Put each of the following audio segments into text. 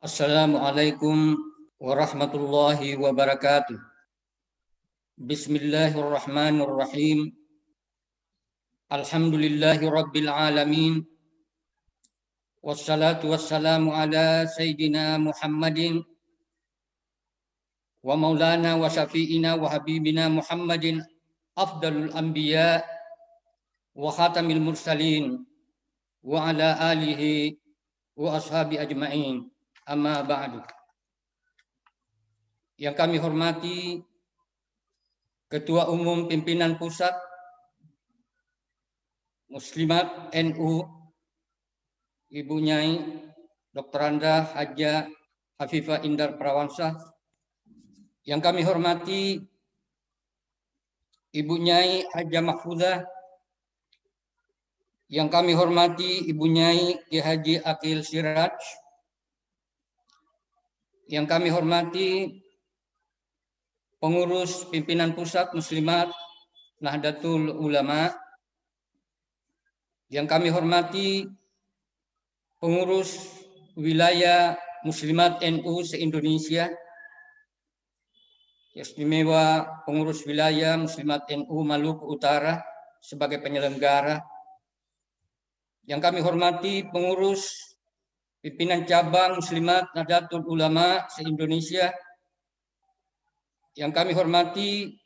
Assalamualaikum warahmatullahi wabarakatuh. Bismillahirrahmanirrahim. Alhamdulillahi rabbil alamin. Wassalatu wassalamu ala sayyidina Muhammadin wa maulana wa syafi'ina wa habibina Muhammadin afdalul anbiya wa khatamil mursalin wa ala alihi wa ashabi ajma'in. Amma ba'du. Yang kami hormati Ketua Umum Pimpinan Pusat Muslimat NU, Ibu Nyai Dr. Anda Haja Hafifah Indar Prawansa. Yang kami hormati Ibu Nyai Haja Mahfudzah. Yang kami hormati Ibu Nyai Ki Haji Akil Siraj. Yang kami hormati pengurus pimpinan pusat Muslimat Nahdlatul Ulama. Yang kami hormati pengurus wilayah Muslimat NU se-Indonesia. Yang istimewa pengurus wilayah Muslimat NU Maluku Utara sebagai penyelenggara. Yang kami hormati pengurus pimpinan cabang Muslimat Nahdlatul Ulama se-Indonesia. Yang kami hormati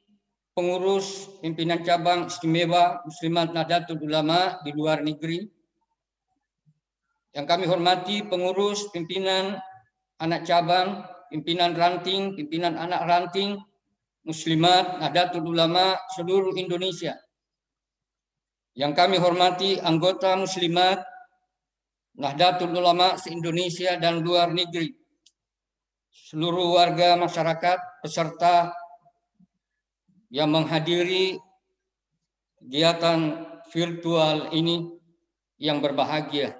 pengurus pimpinan cabang istimewa Muslimat Nahdlatul Ulama di luar negeri. Yang kami hormati pengurus pimpinan anak cabang, pimpinan ranting, pimpinan anak ranting Muslimat Nahdlatul Ulama seluruh Indonesia. Yang kami hormati anggota Muslimat Nahdlatul Ulama se-Indonesia dan luar negeri, seluruh warga masyarakat peserta yang menghadiri kegiatan virtual ini yang berbahagia.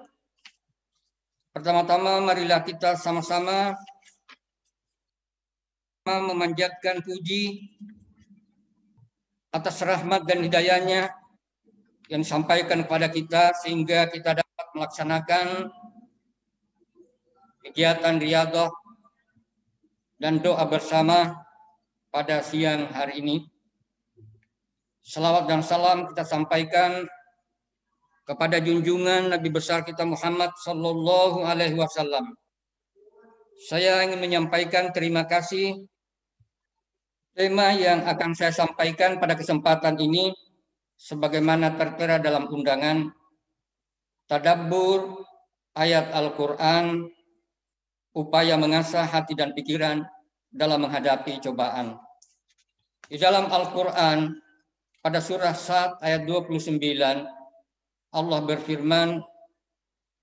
Pertama-tama marilah kita sama-sama memanjatkan puji atas rahmat dan hidayahnya yang disampaikan kepada kita sehingga kita dapat melaksanakan kegiatan riyadhah dan doa bersama pada siang hari ini. Salawat dan salam kita sampaikan kepada junjungan Nabi besar kita Muhammad sallallahu alaihi wasallam. Saya ingin menyampaikan terima kasih. Tema yang akan saya sampaikan pada kesempatan ini sebagaimana tertera dalam undangan, tadabbur ayat Al-Quran, upaya mengasah hati dan pikiran dalam menghadapi cobaan. Di dalam Al-Quran, pada surah Sad ayat 29, Allah berfirman,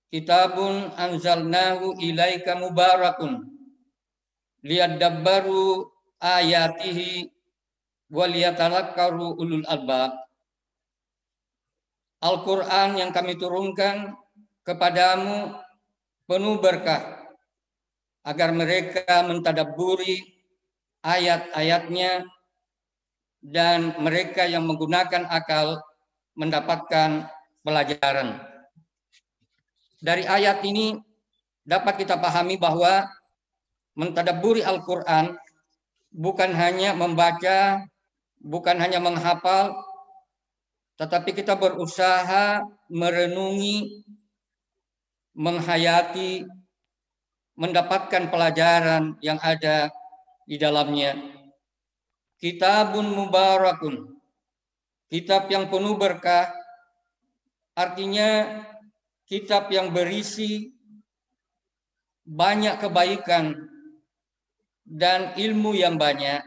Kitabun anzalnahu ilaika mubarakun, liyadabbaru ayatihi waliyatadhakkaru ulul albab. Al-Quran yang kami turunkan kepadamu penuh berkah, agar mereka mentadabburi ayat-ayatnya dan mereka yang menggunakan akal mendapatkan pelajaran. Dari ayat ini dapat kita pahami bahwa mentadabburi Al-Quran bukan hanya membaca, bukan hanya menghafal, tetapi kita berusaha merenungi, menghayati, mendapatkan pelajaran yang ada di dalamnya. Kitabun mubarakun, kitab yang penuh berkah, artinya kitab yang berisi banyak kebaikan dan ilmu yang banyak.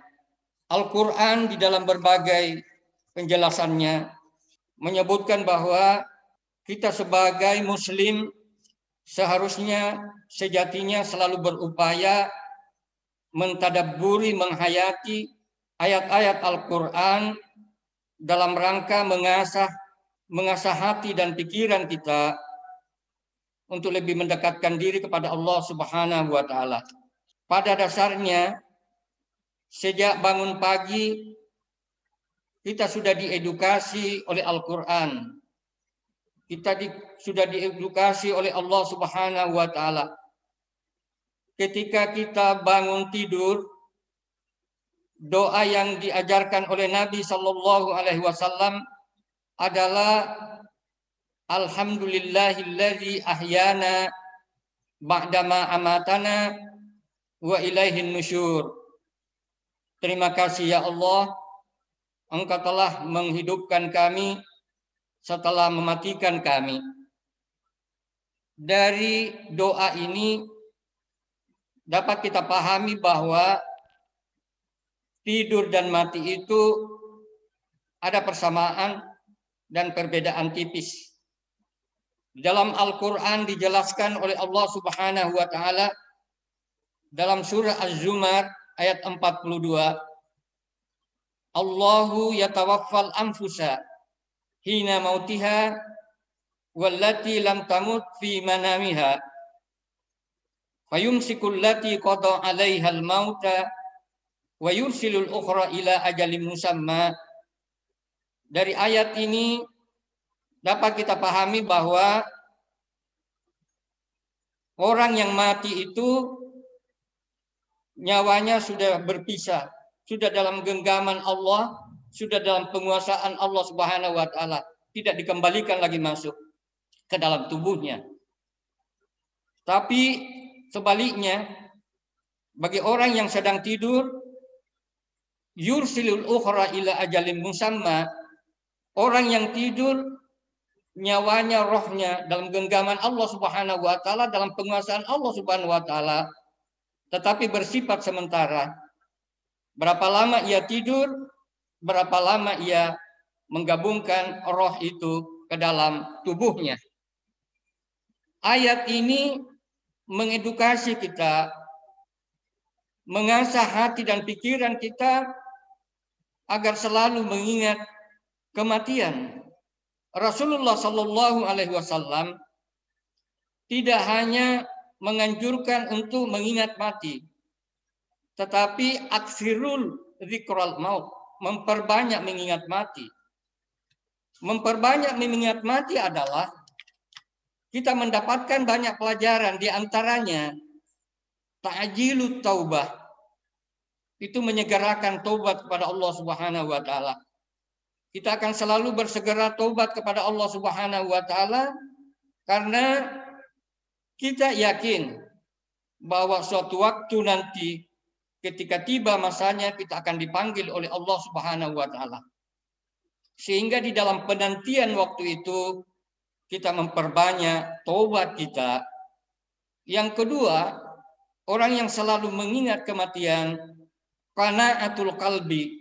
Al-Quran di dalam berbagai penjelasannya menyebutkan bahwa kita sebagai muslim seharusnya sejatinya selalu berupaya mentadabburi, menghayati ayat-ayat Al-Quran dalam rangka mengasah hati dan pikiran kita untuk lebih mendekatkan diri kepada Allah Subhanahu wa Ta'ala. Pada dasarnya, sejak bangun pagi kita sudah diedukasi oleh Al-Quran. Kita sudah diedukasi oleh Allah Subhanahu wa Ta'ala ketika kita bangun tidur, doa yang diajarkan oleh Nabi Shallallahu Alaihi Wasallam adalah Alhamdulillahilladzi ahyana ba'dama amatana wa ilaihin nusyur. Terima kasih ya Allah, Engkau telah menghidupkan kami setelah mematikan kami. Dari doa ini dapat kita pahami bahwa tidur dan mati itu ada persamaan dan perbedaan tipis. Dalam Al-Quran dijelaskan oleh Allah Subhanahu wa Ta'ala dalam surah Az-Zumar ayat 42, Allahu yatawaffal anfusa hina mautiha wallati lam tamut fi manamiha fayumsikul lati qada 'alaiha al-mauta wa yursilul ukhra ila ajalin musamma. Dari ayat ini dapat kita pahami bahwa orang yang mati itu nyawanya sudah berpisah, sudah dalam genggaman Allah, sudah dalam penguasaan Allah Subhanahu wa Ta'ala, tidak dikembalikan lagi masuk ke dalam tubuhnya. Tapi sebaliknya, bagi orang yang sedang tidur, yursilul ukhra ila ajalin musamma, orang yang tidur nyawanya, rohnya dalam genggaman Allah Subhanahu wa Ta'ala, dalam penguasaan Allah Subhanahu wa Ta'ala, tetapi bersifat sementara. Berapa lama ia tidur, berapa lama ia menggabungkan roh itu ke dalam tubuhnya. Ayat ini mengedukasi kita, mengasah hati dan pikiran kita agar selalu mengingat kematian. Rasulullah Shallallahu Alaihi Wasallam tidak hanya menganjurkan untuk mengingat mati, tetapi aksirul dzikral maut, memperbanyak mengingat mati. Memperbanyak mengingat mati adalah kita mendapatkan banyak pelajaran, di antaranya ta'jilut taubah, itu menyegerakan taubat kepada Allah Subhanahu wa Ta'ala. Kita akan selalu bersegera taubat kepada Allah Subhanahu wa Ta'ala karena kita yakin bahwa suatu waktu nanti ketika tiba masanya kita akan dipanggil oleh Allah Subhanahu wa Ta'ala. Sehingga di dalam penantian waktu itu kita memperbanyak taubat kita. Yang kedua, orang yang selalu mengingat kematian, qanaatul qalbi,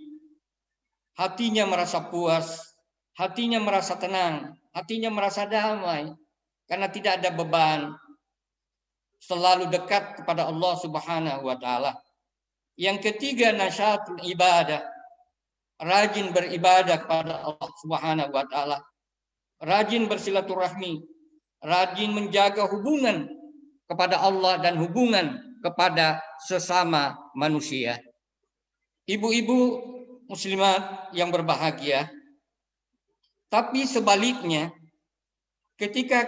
hatinya merasa puas, hatinya merasa tenang, hatinya merasa damai karena tidak ada beban, selalu dekat kepada Allah Subhanahu wa Ta'ala. Yang ketiga, nasyatul ibadah, rajin beribadah kepada Allah Subhanahu wa Ta'ala, rajin bersilaturahmi, rajin menjaga hubungan kepada Allah dan hubungan kepada sesama manusia. Ibu-ibu muslimat yang berbahagia, tapi sebaliknya, ketika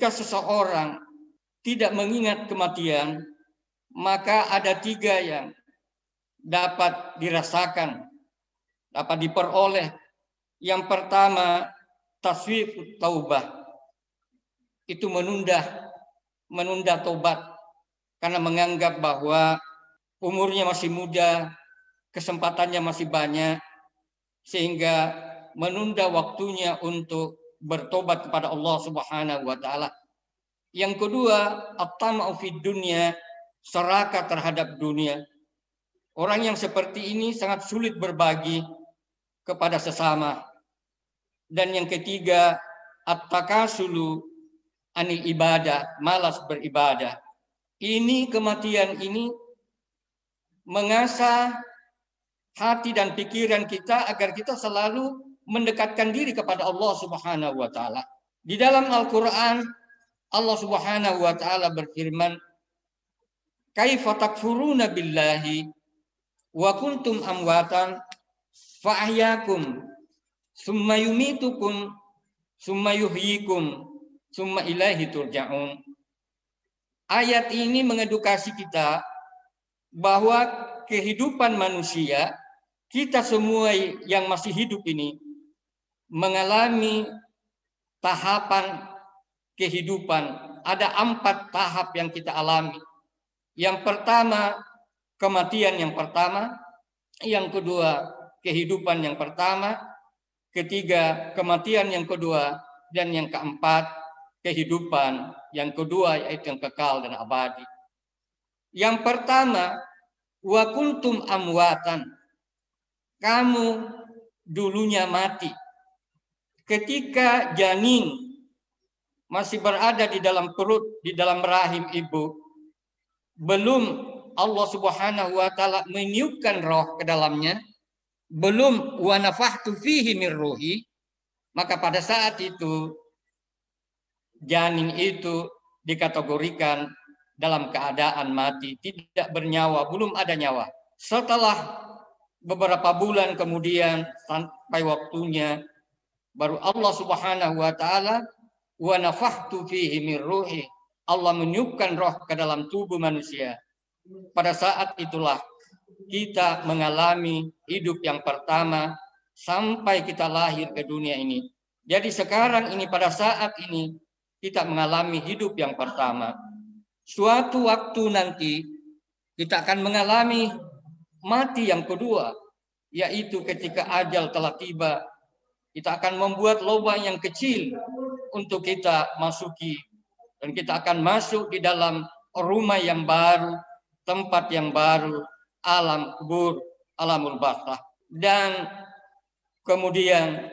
seseorang tidak mengingat kematian, maka ada tiga yang dapat dirasakan, dapat diperoleh. Yang pertama, taswifut taubah, itu menunda taubat karena menganggap bahwa umurnya masih muda, kesempatannya masih banyak, sehingga menunda waktunya untuk bertobat kepada Allah Subhanahu wa Ta'ala. Yang kedua, at-tama'u fid dunya, serakah terhadap dunia. Orang yang seperti ini sangat sulit berbagi kepada sesama. Dan yang ketiga, at-takasulu anil ibadah, malas beribadah. Ini kematian ini mengasah hati dan pikiran kita agar kita selalu mendekatkan diri kepada Allah Subhanahu wa Ta'ala. Di dalam Al-Quran, Allah Subhanahu wa Ta'ala berfirman, kaifa takfuruna billahi wa kuntum amwatan fa ahyakum summa yumitukum summa yuhyikum summa ilaihi turja'un. Ayat ini mengedukasi kita bahwa kehidupan manusia, kita semua yang masih hidup ini mengalami tahapan kehidupan. Ada 4 tahap yang kita alami. Yang pertama, kematian yang pertama. Yang kedua, kehidupan yang pertama. Ketiga, kematian yang kedua. Dan yang keempat, kehidupan yang kedua, yaitu yang kekal dan abadi. Yang pertama, wa kuntum amwatan. Kamu dulunya mati. Ketika janin masih berada di dalam perut, di dalam rahim ibu, belum Allah Subhanahu wa taala meniupkan roh ke dalamnya, belum wa nafahtu fihi min ruhi, maka pada saat itu janin itu dikategorikan dalam keadaan mati, tidak bernyawa, belum ada nyawa. Setelah beberapa bulan kemudian sampai waktunya, baru Allah Subhanahu wa taala wa nafahtu fihi min ruhi, Allah meniupkan roh ke dalam tubuh manusia. Pada saat itulah kita mengalami hidup yang pertama sampai kita lahir ke dunia ini. Jadi sekarang ini, pada saat ini kita mengalami hidup yang pertama. Suatu waktu nanti kita akan mengalami mati yang kedua, yaitu ketika ajal telah tiba. Kita akan membuat lubang yang kecil untuk kita masuki, dan kita akan masuk di dalam rumah yang baru, tempat yang baru, alam kubur, alamul barzakh. Dan kemudian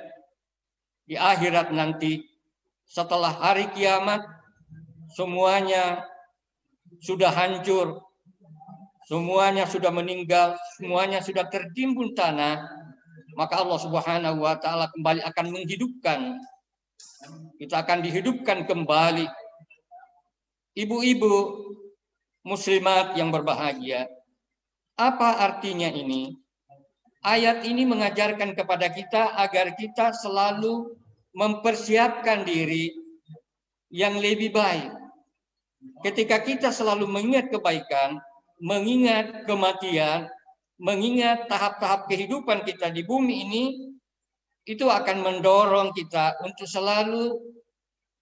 di akhirat nanti, setelah hari kiamat, semuanya sudah hancur, semuanya sudah meninggal, semuanya sudah tertimbun tanah, maka Allah Subhanahu wa taala kembali akan menghidupkan. Kita akan dihidupkan kembali. Ibu-ibu muslimat yang berbahagia, apa artinya ini? Ayat ini mengajarkan kepada kita agar kita selalu mempersiapkan diri yang lebih baik. Ketika kita selalu mengingat kebaikan, mengingat kematian, mengingat tahap-tahap kehidupan kita di bumi ini, itu akan mendorong kita untuk selalu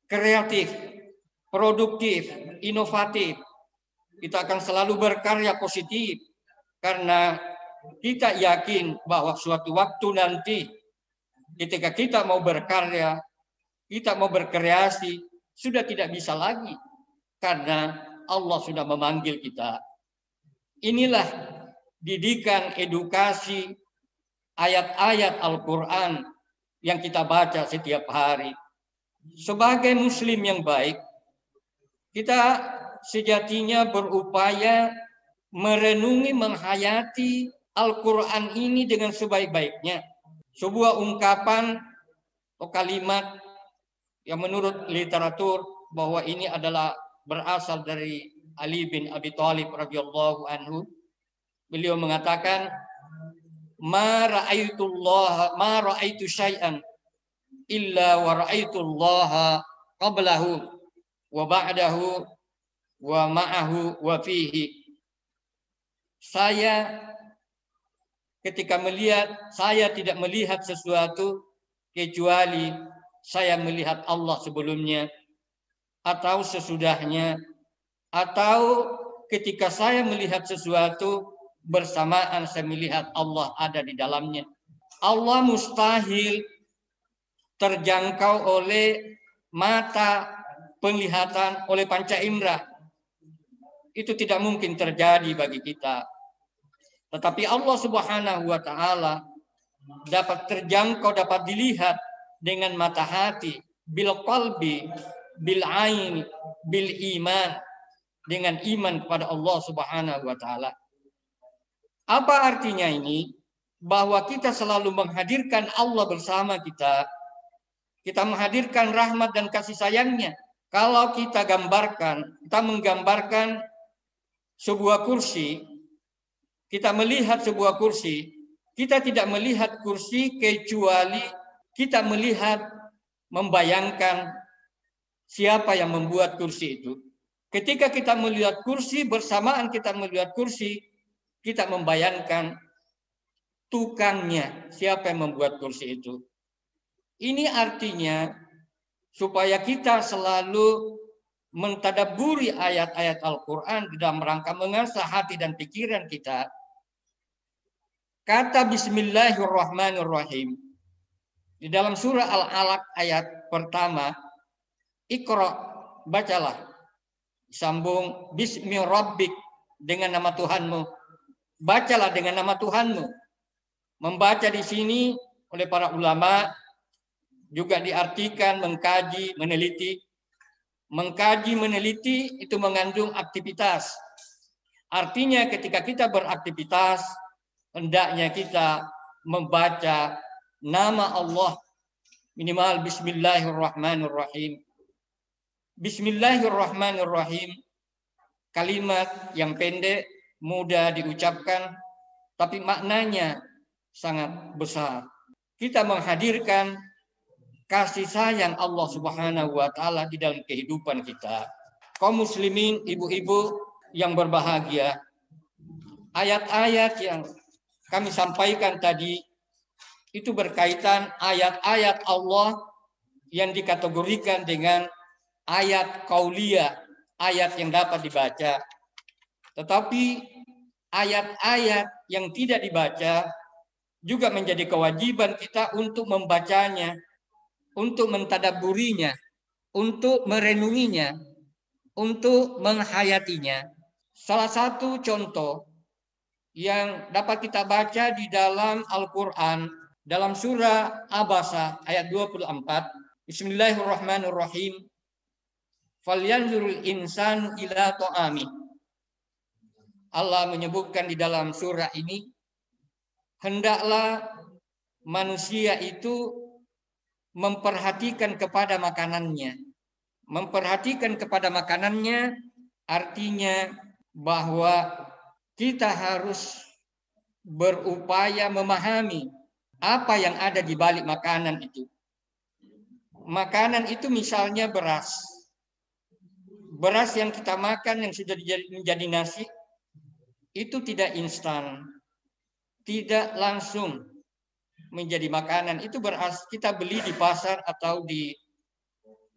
kreatif, produktif, inovatif. Kita akan selalu berkarya positif, karena kita yakin bahwa suatu waktu nanti ketika kita mau berkarya, kita mau berkreasi, sudah tidak bisa lagi, karena Allah sudah memanggil kita. Inilah didikan, edukasi, ayat-ayat Al-Quran yang kita baca setiap hari. Sebagai muslim yang baik, kita sejatinya berupaya merenungi, menghayati Al-Quran ini dengan sebaik-baiknya. Sebuah ungkapan atau kalimat yang menurut literatur bahwa ini adalah berasal dari Ali bin Abi Thalib radhiyallahu anhu. Beliau mengatakan, ma ra'aitu syai'an illa wa ra'aitullaha qablahu wa ba'dahu wa ma'ahu wa fihi. Saya ketika melihat, saya tidak melihat sesuatu kecuali saya melihat Allah sebelumnya atau sesudahnya, atau ketika saya melihat sesuatu bersamaan saya melihat Allah ada di dalamnya. Allah mustahil terjangkau oleh mata penglihatan, oleh panca indera. Itu tidak mungkin terjadi bagi kita. Tetapi Allah Subhanahu wa taala dapat terjangkau, dapat dilihat dengan mata hati, bil qalbi, bil ain, bil iman, dengan iman kepada Allah Subhanahu wa taala. Apa artinya ini? Bahwa kita selalu menghadirkan Allah bersama kita. Kita menghadirkan rahmat dan kasih sayangnya. Kalau kita menggambarkan sebuah kursi, kita melihat sebuah kursi, kita tidak melihat kursi kecuali kita melihat, membayangkan siapa yang membuat kursi itu. Ketika kita melihat kursi, bersamaan kita melihat kursi, kita membayangkan tukangnya, siapa yang membuat kursi itu. Ini artinya supaya kita selalu mentadabburi ayat-ayat Al-Quran dalam rangka mengasah hati dan pikiran kita. Kata Bismillahirrahmanirrahim di dalam surah Al-Alaq ayat pertama, Iqra, bacalah. Sambung Bismi Rabbik, dengan nama Tuhanmu. Bacalah dengan nama Tuhanmu. Membaca di sini oleh para ulama juga diartikan mengkaji, meneliti. Mengkaji, meneliti itu mengandung aktivitas. Artinya ketika kita beraktivitas, hendaknya kita membaca nama Allah minimal Bismillahirrahmanirrahim. Bismillahirrahmanirrahim, kalimat yang pendek, mudah diucapkan, tapi maknanya sangat besar. Kita menghadirkan kasih sayang Allah Subhanahu wa taala di dalam kehidupan kita. Kaum muslimin, ibu-ibu yang berbahagia, ayat-ayat yang kami sampaikan tadi itu berkaitan ayat-ayat Allah yang dikategorikan dengan ayat qauliyah, ayat yang dapat dibaca. Tetapi ayat-ayat yang tidak dibaca juga menjadi kewajiban kita untuk membacanya, untuk mentadabburinya, untuk merenunginya, untuk menghayatinya. Salah satu contoh yang dapat kita baca di dalam Al-Quran, dalam surah Abasa ayat 24, Bismillahirrahmanirrahim, falyanzurul insanu ila ta'ami. Allah menyebutkan di dalam surah ini, hendaklah manusia itu memperhatikan kepada makanannya. Memperhatikan kepada makanannya artinya bahwa kita harus berupaya memahami apa yang ada di balik makanan itu. Makanan itu misalnya beras. Beras yang kita makan yang sudah menjadi nasi itu tidak instan, tidak langsung menjadi makanan. Itu beras kita beli di pasar atau di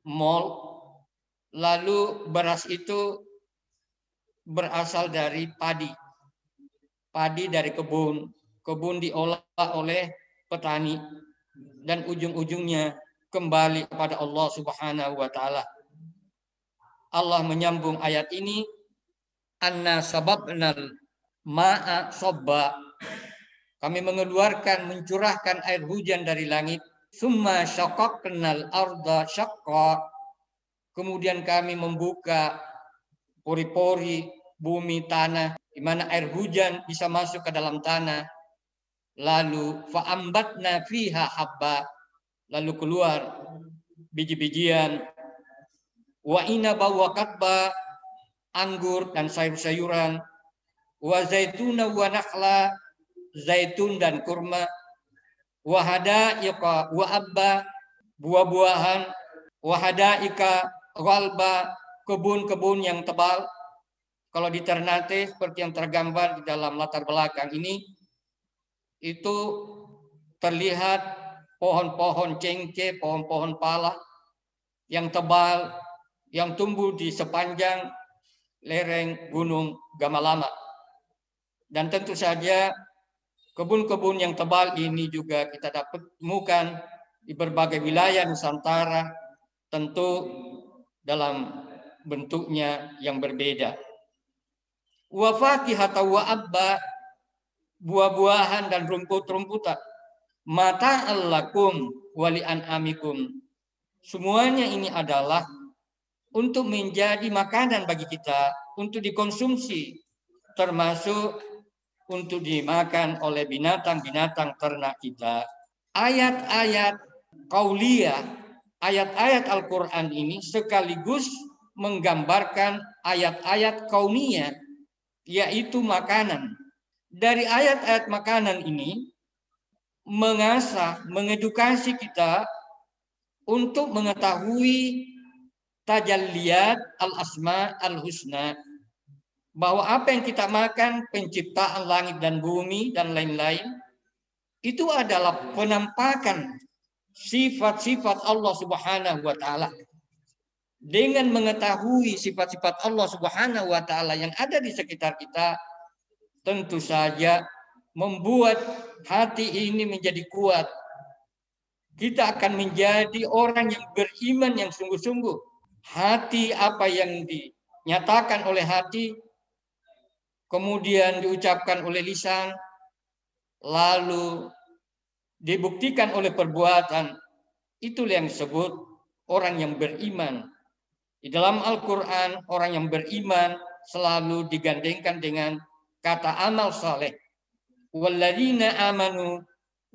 mall. Lalu beras itu berasal dari padi. Padi dari kebun. Kebun diolah oleh petani dan ujung-ujungnya kembali kepada Allah Subhanahu wa taala. Allah menyambung ayat ini, anna sababnal ma'a sabba. Kami mengeluarkan, mencurahkan air hujan dari langit. Summa syaqaqnal arda syaqqa. Kemudian kami membuka pori-pori bumi, tanah, di mana air hujan bisa masuk ke dalam tanah. Lalu fa'ambatna fiha habba. Lalu keluar biji-bijian. Wa inaba wa qadba, anggur dan sayur-sayuran. Wa zaituna wa nakhla, zaitun dan kurma. Wa hadaiqa wa abba, buah-buahan. Wa hadaika ghalba, kebun-kebun yang tebal. Kalau di Ternate seperti yang tergambar di dalam latar belakang ini, itu terlihat pohon-pohon cengkeh, pohon-pohon pala yang tebal, yang tumbuh di sepanjang lereng Gunung Gamalama. Dan tentu saja kebun-kebun yang tebal ini juga kita dapat temukan di berbagai wilayah Nusantara, tentu dalam bentuknya yang berbeda. Wa fakihata wa abba, buah-buahan dan rumput-rumputan. Mata'al lakum wa li'an'amikum. Semuanya ini adalah untuk menjadi makanan bagi kita, untuk dikonsumsi, termasuk untuk dimakan oleh binatang-binatang ternak kita. Ayat-ayat qauliyah, ayat-ayat Al-Quran ini sekaligus menggambarkan ayat-ayat kauniyah, yaitu makanan. Dari ayat-ayat makanan ini mengasah, mengedukasi kita untuk mengetahui tajalliyat al-asma al-husna. Bahwa apa yang kita makan, penciptaan langit dan bumi dan lain-lain, itu adalah penampakan sifat-sifat Allah Subhanahu wa taala. Dengan mengetahui sifat-sifat Allah Subhanahu wa taala yang ada di sekitar kita, tentu saja membuat hati ini menjadi kuat. Kita akan menjadi orang yang beriman yang sungguh-sungguh. Hati apa yang dinyatakan oleh hati, kemudian diucapkan oleh lisan, lalu dibuktikan oleh perbuatan, itulah yang disebut orang yang beriman. Di dalam Al-Quran, orang yang beriman selalu digandengkan dengan kata amal saleh. Walladzina amanu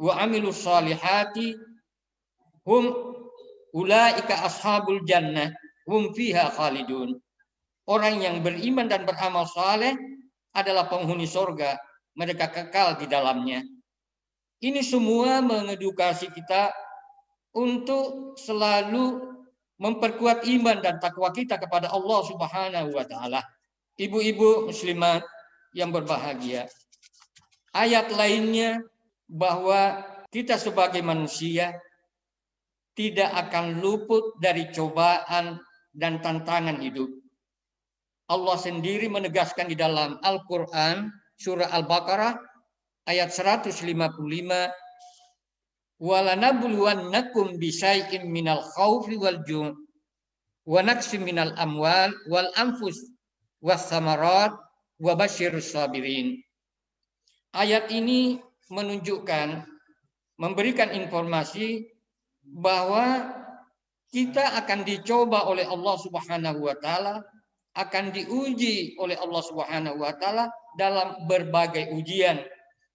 wa amilus salihati hum ulaika ashabul jannah hum fiha khalidun. Orang yang beriman dan beramal saleh adalah penghuni surga, mereka kekal di dalamnya. Ini semua mengedukasi kita untuk selalu memperkuat iman dan takwa kita kepada Allah Subhanahu wa taala. Ibu-ibu muslimat yang berbahagia, ayat lainnya bahwa kita sebagai manusia tidak akan luput dari cobaan dan tantangan hidup. Allah sendiri menegaskan di dalam Al-Quran, surah Al-Baqarah, ayat 155, وَلَنَبْلُوَنَّكُمْ بِشَيْءٍ مِنَ الْخَوْفِ وَالْجُوعِ وَنَقْصٍ مِنَ الْأَمْوَالِ وَالْأَنْفُسِ وَالثَّمَرَاتِ وَبَشِّرِ الصَّابِرِينَ. Ayat ini menunjukkan, memberikan informasi bahwa kita akan dicoba oleh Allah Subhanahu wa taala, akan diuji oleh Allah Subhanahu wa taala dalam berbagai ujian.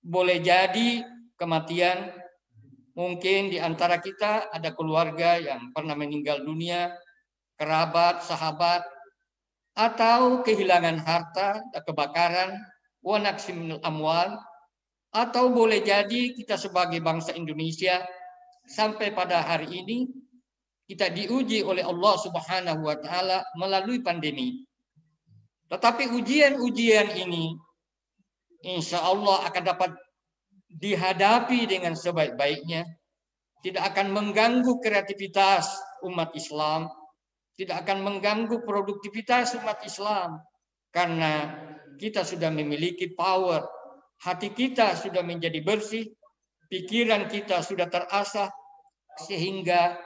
Boleh jadi kematian, mungkin di antara kita ada keluarga yang pernah meninggal dunia, kerabat, sahabat, atau kehilangan harta, kebakaran, wa naqsim minal amwal, atau boleh jadi kita sebagai bangsa Indonesia sampai pada hari ini kita diuji oleh Allah Subhanahu wa taala melalui pandemi. Tetapi ujian-ujian ini insya Allah akan dapat dihadapi dengan sebaik-baiknya, tidak akan mengganggu kreativitas umat Islam, tidak akan mengganggu produktivitas umat Islam, karena kita sudah memiliki power, hati kita sudah menjadi bersih, pikiran kita sudah terasah, sehingga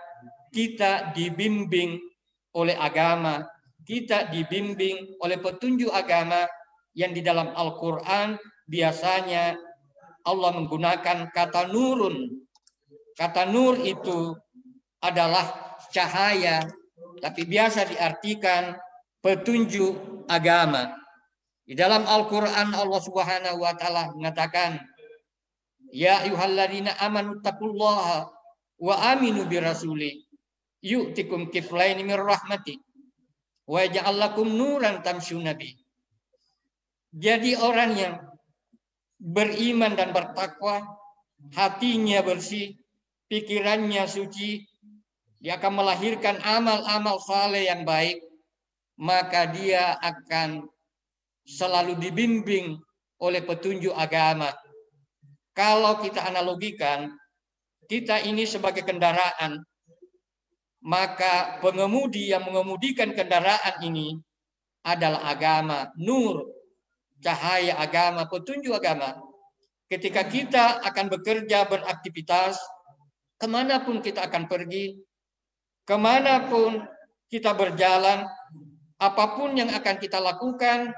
kita dibimbing oleh agama, kita dibimbing oleh petunjuk agama yang di dalam Al-Quran biasanya Allah menggunakan kata nurun. Kata nur itu adalah cahaya, tapi biasa diartikan petunjuk agama. Di dalam Al-Quran Allah Subhanahu wa taala mengatakan, ya ayyuhalladzina amanu taqullaha wa aminu birasuli yu'tikum kiflaini mir rahmati wa yaj'al lakum nuran tamshuna bi. Jadi orang yang beriman dan bertakwa, hatinya bersih, pikirannya suci, dia akan melahirkan amal-amal saleh yang baik, maka dia akan selalu dibimbing oleh petunjuk agama. Kalau kita analogikan, kita ini sebagai kendaraan, maka pengemudi yang mengemudikan kendaraan ini adalah agama, nur, cahaya agama, petunjuk agama. Ketika kita akan bekerja, beraktivitas, kemanapun kita akan pergi, kemanapun kita berjalan, apapun yang akan kita lakukan,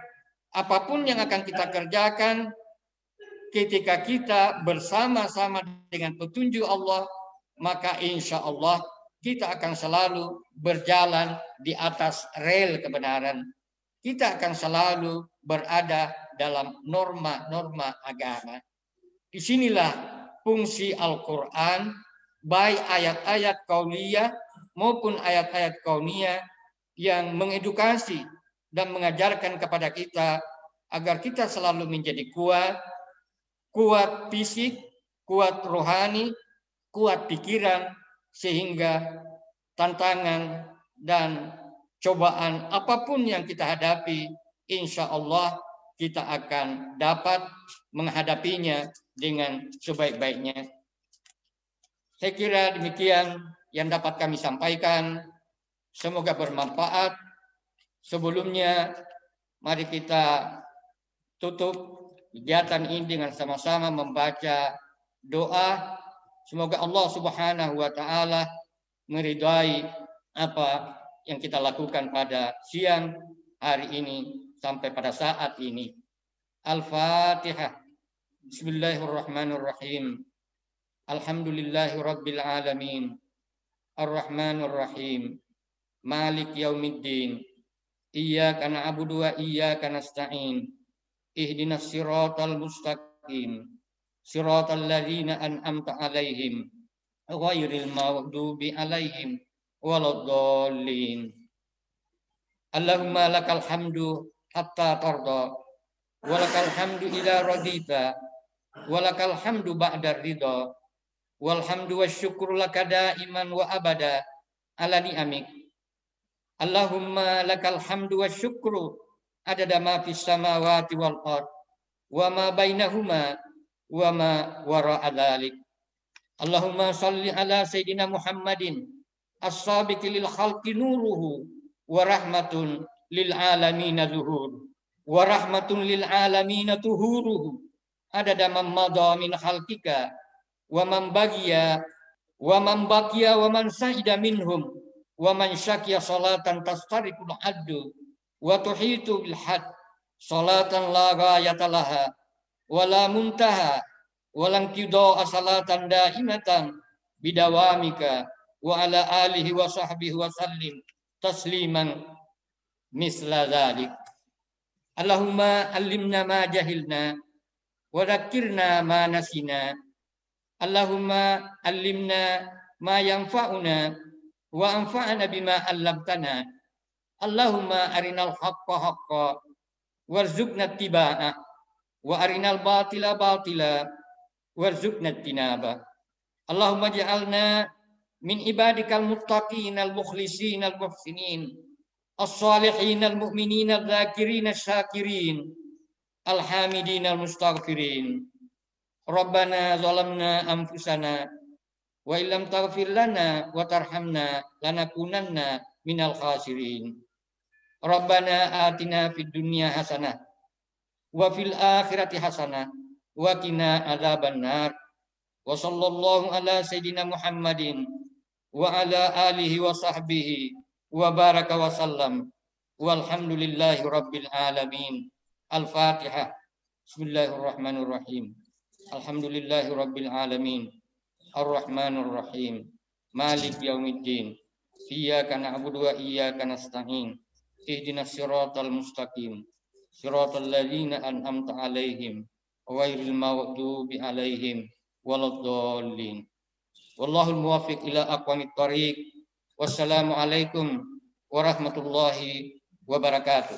apapun yang akan kita kerjakan, ketika kita bersama-sama dengan petunjuk Allah, maka insya Allah kita akan selalu berjalan di atas rel kebenaran. Kita akan selalu berada dalam norma-norma agama. Disinilah fungsi Al-Quran, baik ayat-ayat kauniyah maupun ayat-ayat kauniyah yang mengedukasi dan mengajarkan kepada kita agar kita selalu menjadi kuat, kuat fisik, kuat rohani, kuat pikiran, sehingga tantangan dan cobaan apapun yang kita hadapi, insya Allah kita akan dapat menghadapinya dengan sebaik-baiknya. Saya kira demikian yang dapat kami sampaikan. Semoga bermanfaat. Sebelumnya, mari kita tutup kegiatan ini dengan sama-sama membaca doa. Semoga Allah Subhanahu wa Ta'ala meridai apa yang kita lakukan pada siang hari ini sampai pada saat ini. Al-Fatihah. Bismillahirrahmanirrahim. Alhamdulillahi Rabbil Alamin. Ar-Rahmanir Rahim. Malik Yaumiddin. Iyyaka na'budu wa iyyaka nasta'in. Ihdinas siratal mustaqim. Siratal ladzina an'amta 'alaihim ghairil maghdubi 'alaihim waladdallin. Allahumma lakal hamdu hatta tarda. Walakal hamdu idza radita. Walakal hamdu ba'da ridha. Walhamdu wasyukru laka daiman wa abada ala ni'amik. Allahumma lakal hamdu wasyukru adada ma fis samawati wal ard wa ma bainahuma wa ma wara'a dzalik. Allahumma shalli ala sayidina Muhammadin as-sabiqi lil khalqi nuruhu wa rahmatun lil alamin zuhur wa rahmatun lil alamin tuhuruhu adada man madha min khalqika wa man baqiya wa man sa'ida minhum wa man syakiya salatan tastariqul haddu wa tuhitu bil had salatan la ghayata laha wa la muntaha wa lan qida salatan daimatan bidawamika wa ala alihi wa sahbihi wa sallim tasliman misla dzalik. Allahumma allimna ma jahilna wa dzakkirna ma nasina. Allahumma allimna ma yanfa'una wa anfa'na bima 'allamtana. Allahumma arinal haqqa haqqa warzuqna ittiba'ah wa arinal batila batila warzuqna ijtinaba. Allahumma ja'alna min ibadikal muttaqin al mukhlisin al muhsinin as-salihin al mu'minin al dzakirin asy-syakirin al hamidin al mustaghfirin. Rabbana zalamna anfusana wa illam taghfir lana wa tarhamna lanakunanna minal khasirin. Rabbana atina fid dunya hasanah wa fil akhirati hasanah wa qina adzabannar. Wa sallallahu ala sayidina Muhammadin wa ala alihi wa sahbihi wa baraka wa sallam. Walhamdulillahi rabbil alamin. Al-Fatihah. Bismillahirrahmanirrahim. Alhamdulillahi rabbil alamin. Ar-Rahmanir Rahim. Malik yaumiddin. Iyyaka na'budu wa iyyaka nasta'in. Ihdinas siratal mustaqim. Siratal ladzina an'amta 'alaihim ghairil maghdubi 'alaihim waladdallin. Wallahul muwaffiq ila aqwamit thoriq. Wassalamu alaikum warahmatullahi wabarakatuh.